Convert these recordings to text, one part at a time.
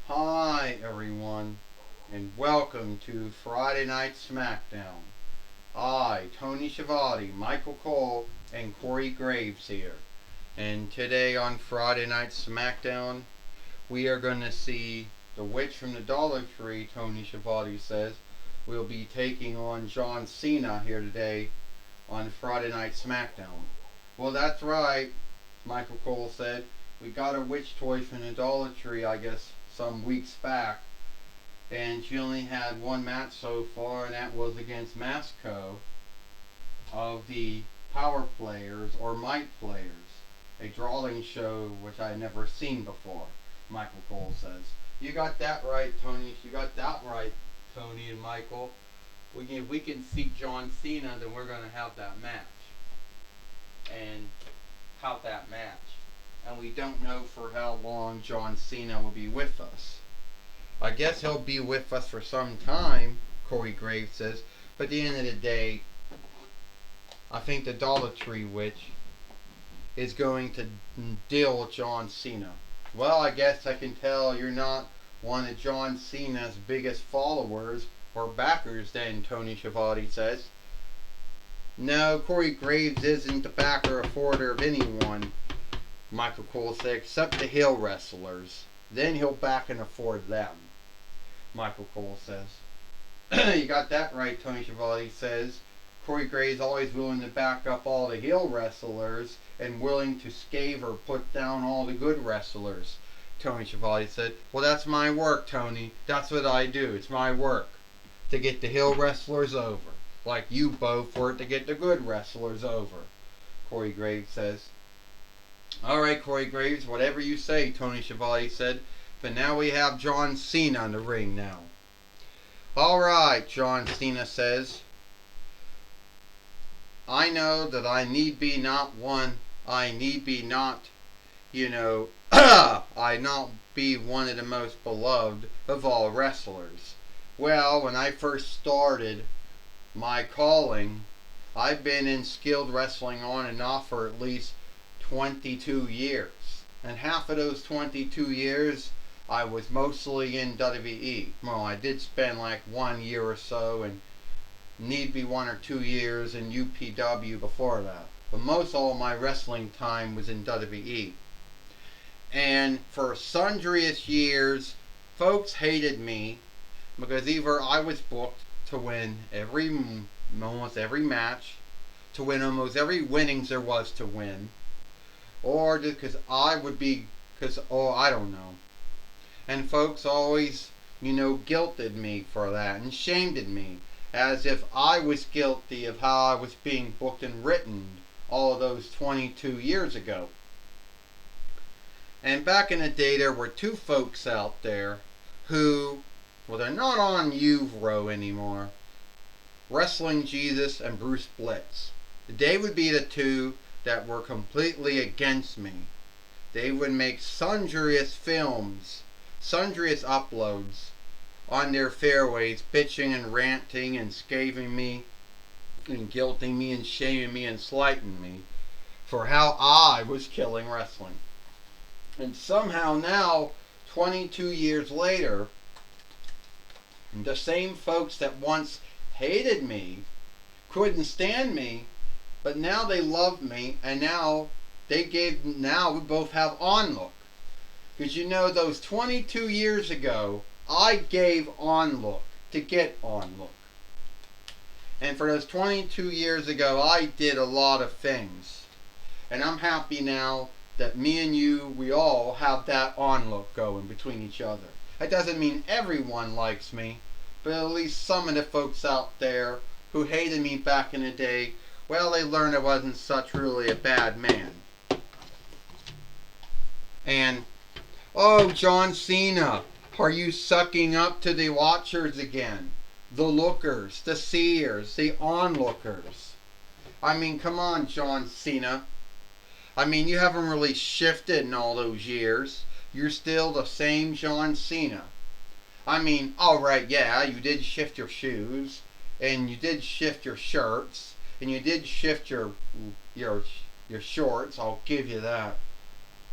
Hi, everyone, and welcome to Friday Night Smackdown. Tony Schiavone, Michael Cole, and Corey Graves here. And today on Friday Night Smackdown, we are going to see the Witch from the Dollar Tree, Tony Schiavone says, will be taking on John Cena here today on Friday Night Smackdown. Well, that's right, Michael Cole said. We got a witch toy from the Dollar Tree, I guess, some weeks back. And she only had one match so far, and that was against Masco of the Power Players, or Might Players. A drawing show which I had never seen before, Michael Cole says. You got that right, Tony. You got that right, Tony and Michael. If we can see John Cena, then we're going to have that match. And have that match. And we don't know for how long John Cena will be with us. I guess he'll be with us for some time, Corey Graves says. But at the end of the day, I think the Dollar Tree Witch is going to deal with John Cena. Well, I guess I can tell you're not one of John Cena's biggest followers or backers then, Tony Schiavone says. No, Corey Graves isn't the backer or supporter of anyone, Michael Cole said, except the heel wrestlers. Then he'll back and afford them, Michael Cole says. You got that right, Tony Schiavone says. Corey Graves always willing to back up all the heel wrestlers and willing to scave or put down all the good wrestlers, Tony Schiavone said. Well, that's my work, Tony. That's what I do. It's my work to get the heel wrestlers over. Like you both work to get the good wrestlers over, Corey Graves says. Alright, Corey Graves, whatever you say, Tony Schiavone said. But now we have John Cena in the ring now. Alright, John Cena says. I know that I need be not one, I need be not, I not be one of the most beloved of all wrestlers. Well, when I first started my calling, I've been in skilled wrestling on and off for at least 22 years. And half of those 22 years, I was mostly in WWE. Well, I did spend like 1 year or so and need be 1 or 2 years in UPW before that. But most all of my wrestling time was in WWE. And for sundriest years, folks hated me because either I was booked to win almost every match, to win almost every winnings there was to win, or just because I don't know. And folks always, guilted me for that and shamed me as if I was guilty of how I was being booked and written all of those 22 years ago. And back in the day, there were two folks out there who, well, they're not on UVRO anymore. Wrestling Jesus and Bruce Blitz. They would be the two that were completely against me. They would make sundriest films, sundriest uploads on their fairways, bitching and ranting and scaving me and guilting me and shaming me and slighting me for how I was killing wrestling. And somehow now, 22 years later, the same folks that once hated me, couldn't stand me, but now they love me, and now we both have onlook. Because those 22 years ago, I gave onlook to get onlook. And for those 22 years ago, I did a lot of things. And I'm happy now that me and you, we all have that onlook going between each other. That doesn't mean everyone likes me, but at least some of the folks out there who hated me back in the day, well, they learned I wasn't such really a bad man. And, oh, John Cena, are you sucking up to the watchers again? The lookers, the seers, the onlookers. I mean, come on, John Cena. I mean, you haven't really shifted in all those years. You're still the same John Cena. I mean, alright, yeah, you did shift your shoes, and you did shift your shirts, and you did shift your your shorts, I'll give you that.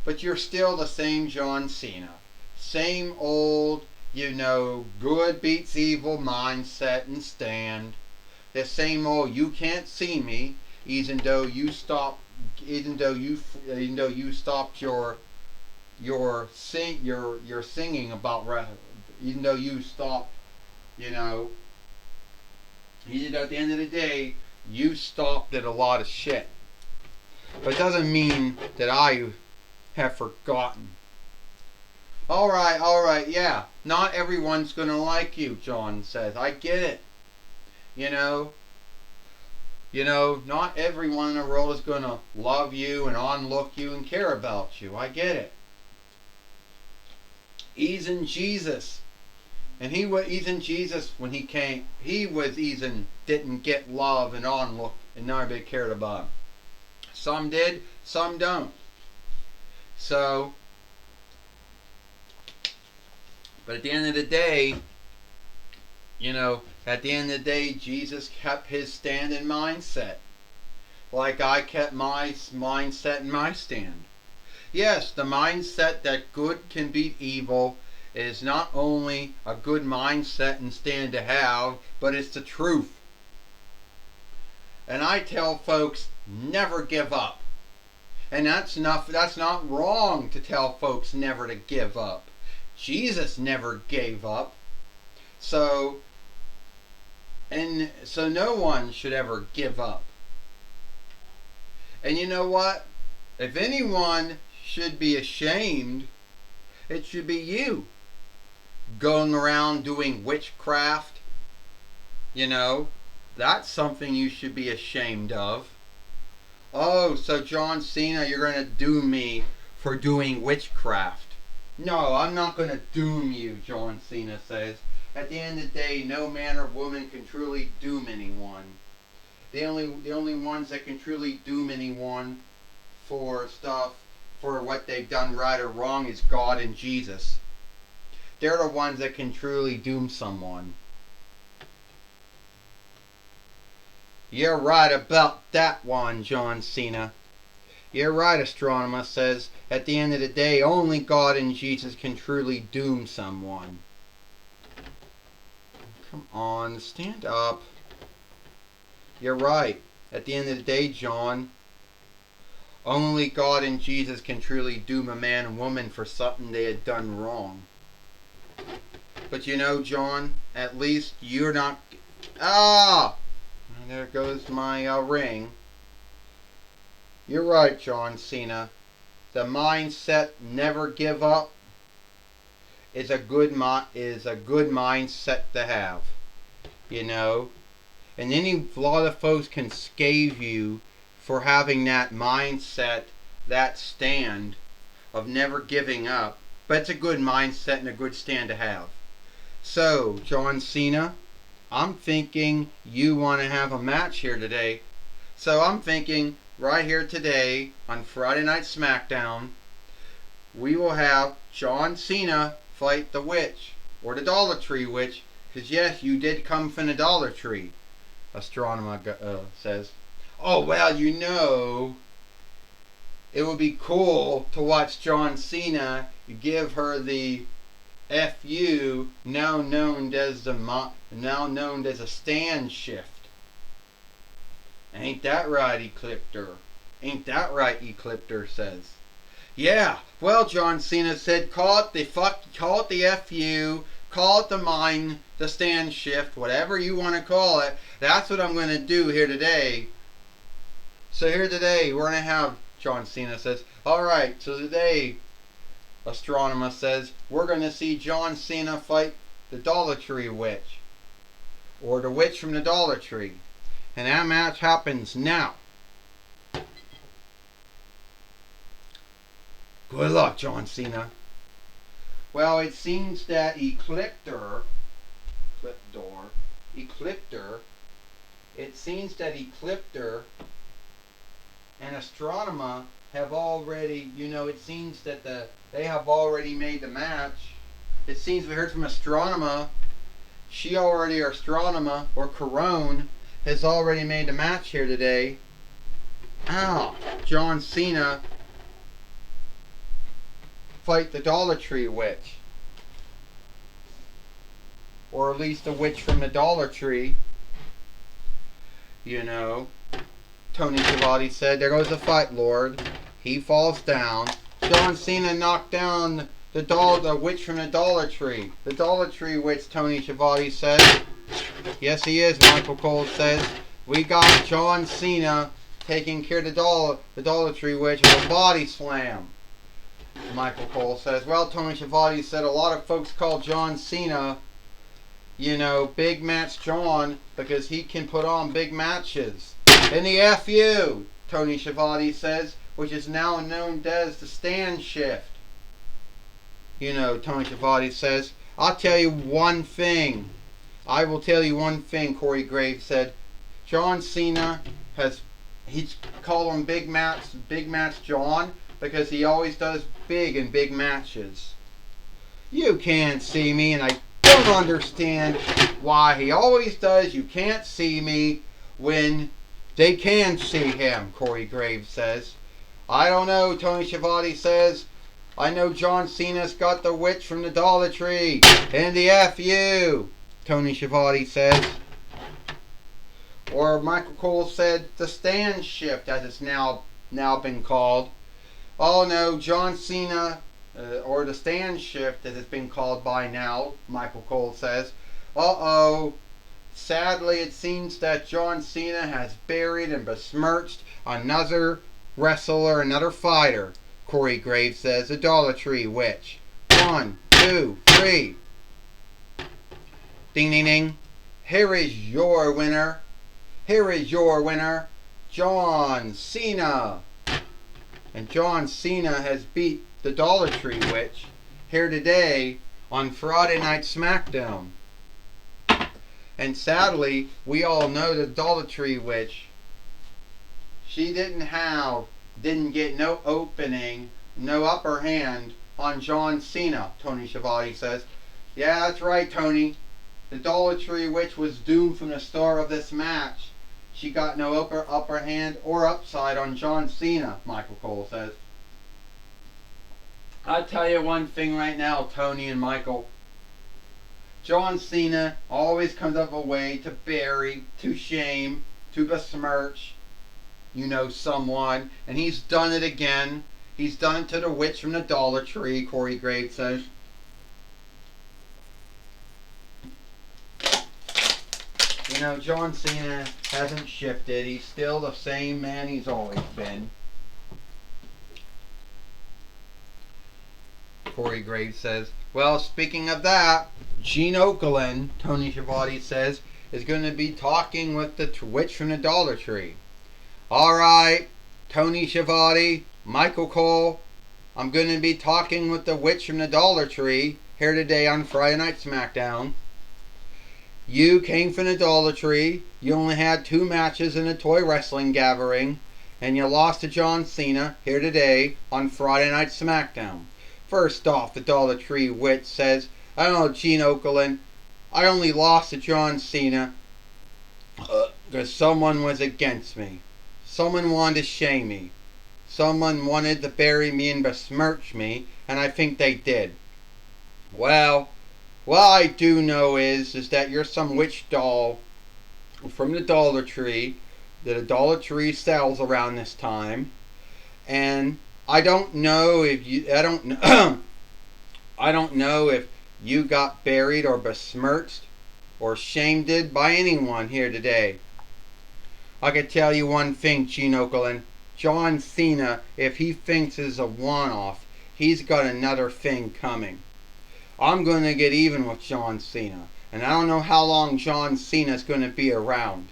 But you're still the same John Cena. Same old, good beats evil mindset and stand. The same old you can't see me, even though you stopped your singing about, even though you stopped, you know, even though at the end of the day you stopped at a lot of shit. But it doesn't mean that I have forgotten. All right, yeah. Not everyone's gonna like you, John says. I get it. Not everyone in the world is gonna love you and onlook you and care about you. I get it. He's in Jesus. And he's in Jesus when he came. Didn't get love and onlook and nobody cared about him. Some did, some don't. So, but at the end of the day, Jesus kept his stand and mindset. Like I kept my mindset and my stand. Yes, the mindset that good can beat evil is not only a good mindset and stand to have, but it's the truth. And I tell folks, never give up. And that's not wrong to tell folks never to give up. Jesus never gave up. So no one should ever give up. And you know what? If anyone should be ashamed, it should be you. Going around doing witchcraft, that's something you should be ashamed of. Oh, so John Cena, you're going to doom me for doing witchcraft. No, I'm not going to doom you, John Cena says. At the end of the day, no man or woman can truly doom anyone. The only ones that can truly doom anyone for what they've done right or wrong is God and Jesus. They're the ones that can truly doom someone. You're right about that one, John Cena. You're right, Astronomer says. At the end of the day, only God and Jesus can truly doom someone. Come on, stand up. You're right. At the end of the day, John, only God and Jesus can truly doom a man and woman for something they had done wrong. But John, at least you're not... And there goes my ring. You're right, John Cena. The mindset never give up is a good mindset to have. And a lot of folks can scave you for having that mindset, that stand of never giving up. But it's a good mindset and a good stand to have. So, John Cena, I'm thinking you want to have a match here today. So I'm thinking right here today on Friday Night Smackdown, we will have John Cena fight the witch, or the Dollar Tree witch, because yes, you did come from the Dollar Tree, Astronomer says. Oh, well, it would be cool to watch John Cena give her the FU, now known as a stand shift. Ain't that right, Ecliptor? Ain't that right, Ecliptor says. Yeah, well, John Cena said, call it the FU, call it the stand shift, whatever you want to call it. That's what I'm going to do here today. So here today, we're going to have, John Cena says, alright, so today, Astronomer says, we're going to see John Cena fight the Dollar Tree witch, or the witch from the Dollar Tree. And that match happens now. Good luck, John Cena. Well, it seems that Ecliptor, and Astronomer have already, it seems that they have already made the match. It seems we heard from Astronomer. Astronomer, or Corone, has already made the match here today. John Cena fight the Dollar Tree witch. Or at least the witch from the Dollar Tree. You know, Tony Schiavone said, there goes the fight lord. He falls down. John Cena knocked down the witch from the Dollar Tree. The Dollar Tree witch, Tony Schiavone said. Yes, he is, Michael Cole says. We got John Cena taking care of the Dollar Tree witch with a body slam. Michael Cole says. Well, Tony Schiavone said a lot of folks call John Cena, Big Match John, because he can put on big matches. And the FU, Tony Schiavone says, which is now known as the stand shift. Tony Schiavone says, I'll tell you one thing. I will tell you one thing, Corey Graves said. John Cena he's called him Big Match John, because he always does big in big matches. You can't see me, and I don't understand why he always does. You can't see me when they can see him, Corey Graves says. I don't know, Tony Schiavone says. I know John Cena's got the witch from the Dollar Tree and the FU, Tony Schiavone says. Or Michael Cole said the stand shift, as it's now been called. Oh no, John Cena, or the stand shift, as it's been called by now, Michael Cole says. Uh-oh. Sadly, it seems that John Cena has buried and besmirched another wrestler, another fighter, Corey Graves says. The Dollar Tree witch. 1, 2, 3. Ding, ding, ding. Here is your winner. Here is your winner, John Cena. And John Cena has beat the Dollar Tree witch here today on Friday Night Smackdown. And sadly, we all know the Dollar Tree witch, she didn't get no opening, no upper hand on John Cena, Tony Schiavone says. Yeah, that's right, Tony. The Dollar Tree witch was doomed from the start of this match. She got no upper hand or upside on John Cena, Michael Cole says. I'll tell you one thing right now, Tony and Michael. John Cena always comes up a way to bury, to shame, to besmirch, someone. And he's done it again. He's done it to the witch from the Dollar Tree, Corey Graves says. John Cena hasn't shifted. He's still the same man he's always been. Corey Graves says. Well, speaking of that, Gene Okerlund, Tony Schiavone says, is going to be talking with the witch from the Dollar Tree. Alright, Tony Schiavone, Michael Cole, I'm going to be talking with the witch from the Dollar Tree here today on Friday Night Smackdown. You came from the Dollar Tree. You only had 2 matches in a toy wrestling gathering, and you lost to John Cena here today on Friday Night Smackdown. First off, the Dollar Tree witch says, I don't know, Gene Okerlund, I only lost to John Cena because someone was against me. Someone wanted to shame me. Someone wanted to bury me and besmirch me, and I think they did. Well, what I do know is that you're some witch doll from the Dollar Tree that the Dollar Tree sells around this time, and I don't know if you got buried or besmirched or shamed by anyone here today. I can tell you one thing, Gene Okerlund. John Cena, if he thinks it's a one-off, he's got another thing coming. I'm going to get even with John Cena. And I don't know how long John Cena's going to be around.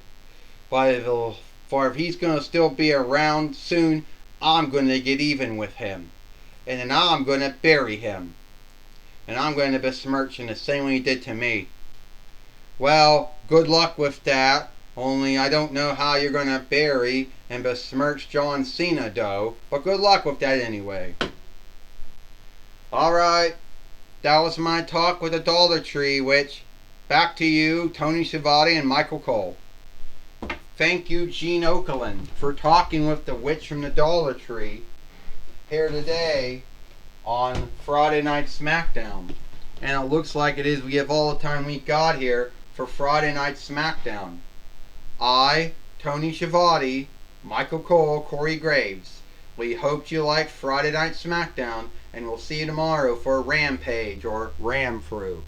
But if he's going to still be around soon, I'm going to get even with him. And then I'm going to bury him. And I'm going to besmirch him the same way he did to me. Well, good luck with that. Only I don't know how you're going to bury and besmirch John Cena, though. But good luck with that anyway. Alright. That was my talk with the Dollar Tree witch. Back to you, Tony Schiavone and Michael Cole. Thank you, Gene Okerlund, for talking with the witch from the Dollar Tree here today on Friday Night Smackdown. And it looks like it is. We have all the time we got here for Friday Night Smackdown. I, Tony Schiavone, Michael Cole, Corey Graves. We hope you like Friday Night Smackdown, and we'll see you tomorrow for Rampage or Ram Through.